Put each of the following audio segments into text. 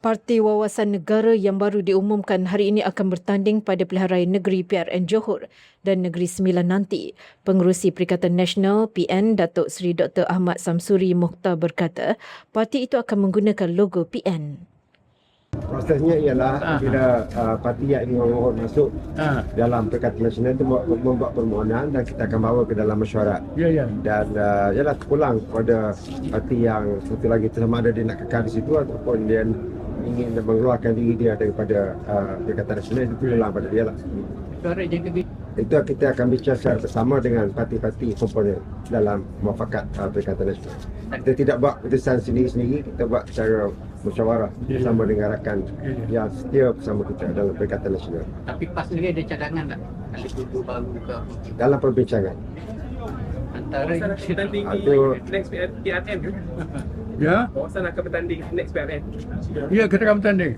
Parti Wawasan Negara yang baru diumumkan hari ini akan bertanding pada Pilihan Raya Negeri PRN Johor dan Negeri Sembilan nanti. Pengerusi Perikatan Nasional PN Datuk Seri Dr. Ahmad Samsuri Mokhtar berkata, parti itu akan menggunakan logo PN. Prosesnya ialah bila parti yang ingin memohon masuk dalam Perikatan Nasional itu membuat permohonan dan kita akan bawa ke dalam mesyuarat. Dan ialah terpulang kepada parti yang satu lagi sama ada dia nak kekal di situ ataupun dia ingin mengeluarkan diri dia daripada Perikatan Nasional, itu pulang pada dia lah. Itu kita akan bicara secara bersama dengan parti-parti komponen dalam muafakat Perikatan Nasional. Kita tidak buat keputusan sendiri-sendiri, kita buat secara musyawarah bersama dengan rakan yang setia bersama kita dalam Perikatan Nasional. Tapi PAS sendiri ada cadangan tak? Ada kubu baru ke? Dalam perbincangan. Antara Kawasan akan bertanding Itu- di next PRN ke? Ya, Kawasan akan bertanding next PRN. ya kita akan bertanding.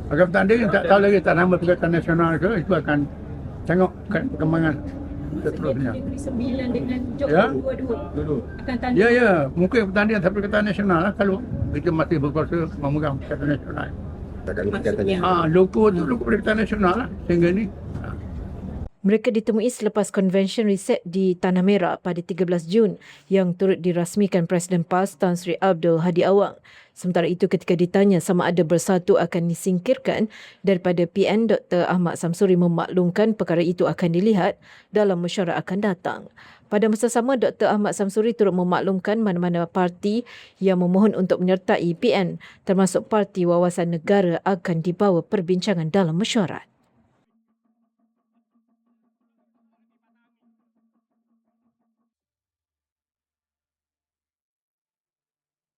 Akan bertanding, tak tahu lagi tak nama Perikatan Nasional ke, itu akan tengok perkembangan seterusnya. Negeri Sembilan dengan Ya. Johor dua-dua akan tanding. Ya, mungkin pertandingan sampai Perikatan Nasional lah kalau kita masih berkuasa memegang Perikatan Nasional. Kita akan Perikatan Nasional. Logo tu logo Perikatan Nasional lah sehingga ni. Mereka ditemui selepas konvensyen riset di Tanah Merah pada 13 Jun yang turut dirasmikan Presiden PAS Tan Sri Abdul Hadi Awang. Sementara itu ketika ditanya sama ada Bersatu akan disingkirkan daripada PN, Dr. Ahmad Samsuri memaklumkan perkara itu akan dilihat dalam mesyuarat akan datang. Pada masa sama, Dr. Ahmad Samsuri turut memaklumkan mana-mana parti yang memohon untuk menyertai PN termasuk Parti Wawasan Negara akan dibawa perbincangan dalam mesyuarat.